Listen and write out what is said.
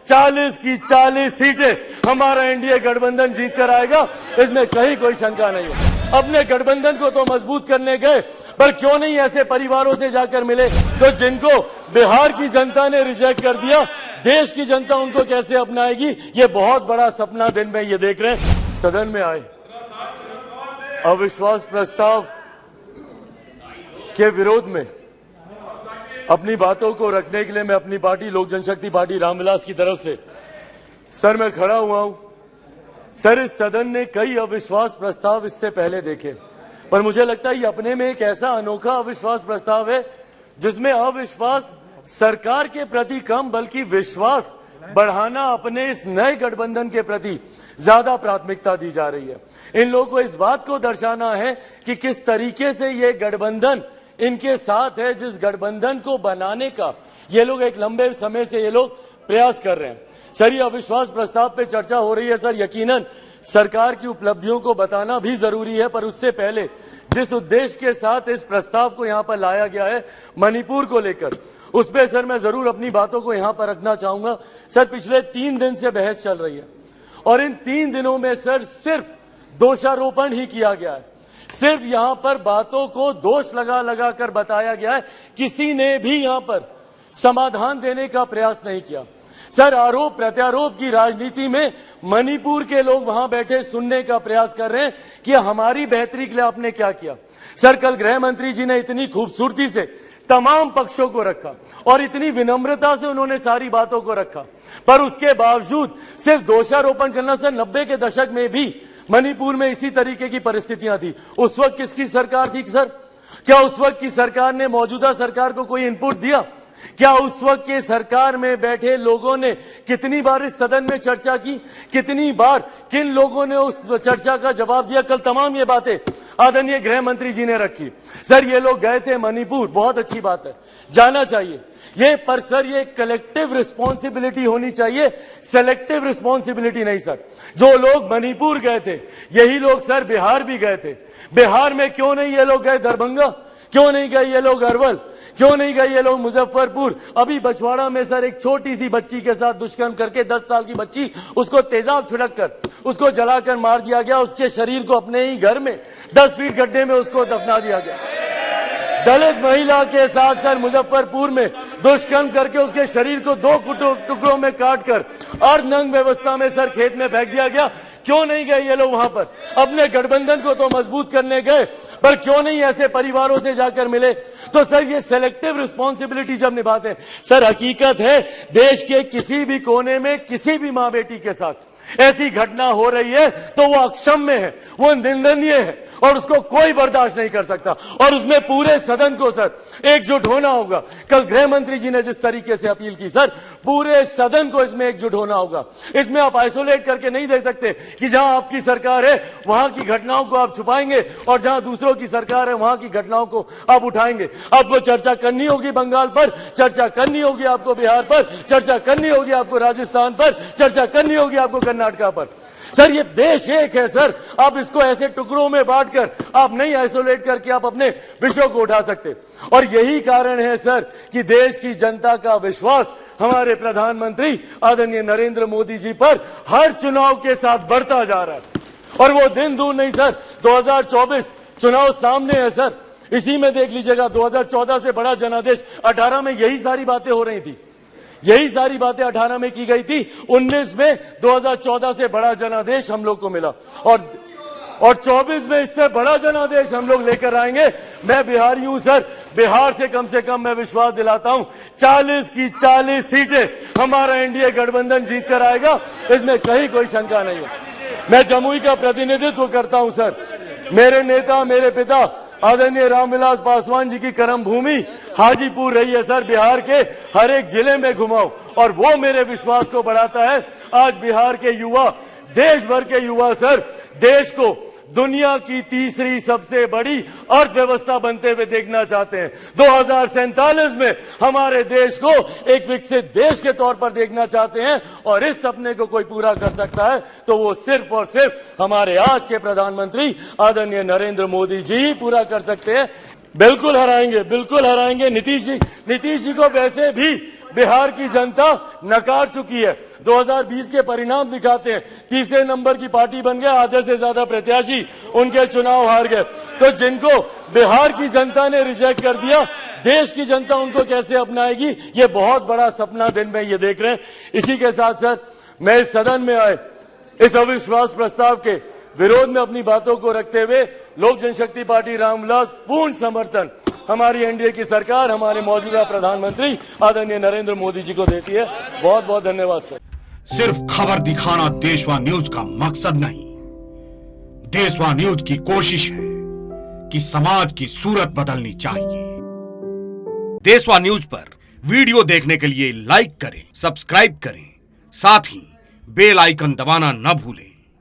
40 की 40 सीटें हमारा एनडीए गठबंधन जीत कर आएगा, इसमें कहीं कोई शंका नहीं हो। अपने गठबंधन को तो मजबूत करने गए, पर क्यों नहीं ऐसे परिवारों से जाकर मिले तो जिनको बिहार की जनता ने रिजेक्ट कर दिया, देश की जनता उनको कैसे अपनाएगी, ये बहुत बड़ा सपना दिन में ये देख रहे हैं। सदन में आए अविश्वास प्रस्ताव के विरोध में अपनी बातों को रखने के लिए मैं अपनी पार्टी लोक जनशक्ति पार्टी रामविलास की तरफ से सर मैं खड़ा हुआ हूं। सर, इस सदन ने कई अविश्वास प्रस्ताव इससे पहले देखे, पर मुझे लगता है ये अपने में एक ऐसा अनोखा अविश्वास प्रस्ताव है जिसमें अविश्वास सरकार के प्रति कम बल्कि विश्वास बढ़ाना अपने इस नए गठबंधन के प्रति ज्यादा प्राथमिकता दी जा रही है। इन लोगों को इस बात को दर्शाना है कि किस तरीके से ये गठबंधन इनके साथ है, जिस गठबंधन को बनाने का ये लोग एक लंबे समय से ये लोग प्रयास कर रहे हैं। सर, ये अविश्वास प्रस्ताव पे चर्चा हो रही है। सर, यकीनन सरकार की उपलब्धियों को बताना भी जरूरी है, पर उससे पहले जिस उद्देश्य के साथ इस प्रस्ताव को यहां पर लाया गया है मणिपुर को लेकर, उस पर सर मैं जरूर अपनी बातों को यहां पर रखना चाहूंगा। सर, पिछले 3 दिन से बहस चल रही है और इन 3 दिनों में सर सिर्फ दोषारोपण ही किया गया है। सिर्फ यहां पर बातों को दोष लगा लगा कर बताया गया है, किसी ने भी यहां पर समाधान देने का प्रयास नहीं किया। सर, आरोप प्रत्यारोप की राजनीति में मणिपुर के लोग वहां बैठे सुनने का प्रयास कर रहे हैं कि हमारी बेहतरी के लिए आपने क्या किया। सर, कल गृह मंत्री जी ने इतनी खूबसूरती से तमाम पक्षों को रखा और इतनी विनम्रता से उन्होंने सारी बातों को रखा, पर उसके बावजूद सिर्फ दोषारोपण करना। सर, 90 के दशक में भी मणिपुर में इसी तरीके की परिस्थितियां थी। उस वक्त किसकी सरकार थी सर? क्या उस वक्त की सरकार ने मौजूदा सरकार को कोई इनपुट दिया? क्या उस वक्त के सरकार में बैठे लोगों ने कितनी बार इस सदन में चर्चा की? कितनी बार किन लोगों ने उस चर्चा का जवाब दिया? कल तमाम ये बातें आदरणीय गृह मंत्री जी ने रखी। सर, ये लोग गए थे मणिपुर, बहुत अच्छी बात है, जाना चाहिए ये, पर सर ये कलेक्टिव रिस्पॉन्सिबिलिटी होनी चाहिए, सेलेक्टिव रिस्पॉन्सिबिलिटी नहीं। सर, जो लोग मणिपुर गए थे यही लोग सर बिहार भी गए थे। बिहार में क्यों नहीं ये लोग गए दरभंगा? क्यों नहीं गए ये लोग अरवल? क्यों नहीं गए ये लोग मुजफ्फरपुर? अभी बछवाड़ा में सर एक छोटी सी बच्ची के साथ दुष्कर्म करके 10 साल की बच्ची, उसको तेजाब छिड़क कर उसको जलाकर मार दिया गया। उसके शरीर को अपने ही घर में 10 फीट गड्ढे में उसको दफना दिया गया। दलित महिला के साथ सर मुजफ्फरपुर में दुष्कर्म करके उसके शरीर को 2 टुकड़ों में काटकर अर्धनग्न व्यवस्था में सर खेत में फेंक दिया गया। क्यों नहीं गए ये लोग वहां पर? अपने गठबंधन को तो मजबूत करने गए, पर क्यों नहीं ऐसे परिवारों से जाकर मिले? तो सर ये सेलेक्टिव रिस्पॉन्सिबिलिटी जब निभाते हैं, सर हकीकत है देश के किसी भी कोने में किसी भी मां बेटी के साथ ऐसी घटना हो रही है तो वो अक्षम्य है, वो निंदनीय है और उसको कोई बर्दाश्त नहीं कर सकता, और उसमें पूरे सदन को सर एकजुट होना होगा। कल गृह मंत्री जी ने जिस तरीके से अपील की, सर पूरे सदन को इसमें एकजुट होना होगा। इसमें आप आइसोलेट करके नहीं देख सकते कि जहां आपकी सरकार है वहां की घटनाओं को आप छुपाएंगे और जहां दूसरों की सरकार है वहां की घटनाओं को आप उठाएंगे। आपको चर्चा करनी होगी बंगाल पर, चर्चा करनी होगी आपको बिहार पर, चर्चा करनी होगी आपको राजस्थान पर, चर्चा करनी होगी आपको कर्नाटका पर। सर ये देश एक है सर, आप इसको ऐसे टुकड़ों में बांटकर आप नहीं आइसोलेट करके आप अपने विषयों को उठा सकते। और यही कारण है सर कि देश की जनता का विश्वास हमारे प्रधानमंत्री आदरणीय नरेंद्र मोदी जी पर हर चुनाव के साथ बढ़ता जा रहा है। और वो दिन दूर नहीं सर, 2024 चुनाव सामने है सर, इसी में देख लीजिएगा 2014 से बड़ा जनादेश 18 में यही सारी बातें हो रही थी, यही सारी बातें 18 में की गई थी। 19 में 2014 से बड़ा जनादेश हम लोग को मिला और 24 में इससे बड़ा जनादेश हम लोग लेकर आएंगे। मैं बिहारी हूं सर, बिहार से कम मैं विश्वास दिलाता हूं 40 की 40 सीटें हमारा एनडीए गठबंधन जीत कर आएगा, इसमें कहीं कोई शंका नहीं है। मैं जमुई का प्रतिनिधित्व करता हूं सर, मेरे नेता मेरे पिता आदरणीय रामविलास पासवान जी की कर्म भूमि हाजीपुर रही है सर। बिहार के हर एक जिले में घुमाओ और वो मेरे विश्वास को बढ़ाता है। आज बिहार के युवा, देश भर के युवा सर देश को दुनिया की तीसरी सबसे बड़ी अर्थव्यवस्था बनते हुए देखना चाहते हैं। 2047 में हमारे देश को एक विकसित देश के तौर पर देखना चाहते हैं, और इस सपने को कोई पूरा कर सकता है तो वो सिर्फ और सिर्फ हमारे आज के प्रधानमंत्री आदरणीय नरेंद्र मोदी जी ही पूरा कर सकते हैं। बिल्कुल हराएंगे। नीतीश जी को वैसे भी बिहार की जनता नकार चुकी है। 2020 के परिणाम दिखाते हैं, तीसरे नंबर की पार्टी बन गए, आधे से ज्यादा प्रत्याशी उनके चुनाव हार गए। तो जिनको बिहार की जनता ने रिजेक्ट कर दिया, देश की जनता उनको कैसे अपनाएगी, ये बहुत बड़ा सपना दिन में ये देख रहे हैं। इसी के साथ साथ मैं इस सदन में आए इस अविश्वास प्रस्ताव के विरोध में अपनी बातों को रखते हुए लोक जनशक्ति पार्टी रामविलास पूर्ण समर्थन हमारी एनडीए की सरकार, हमारे मौजूदा प्रधानमंत्री आदरणीय नरेंद्र मोदी जी को देती है। बहुत बहुत धन्यवाद सर। सिर्फ खबर दिखाना देशवा न्यूज का मकसद नहीं, देशवा न्यूज की कोशिश है कि समाज की सूरत बदलनी चाहिए। देशवा न्यूज पर वीडियो देखने के लिए लाइक करें, सब्सक्राइब करें, साथ ही बेल आइकन दबाना न भूलें।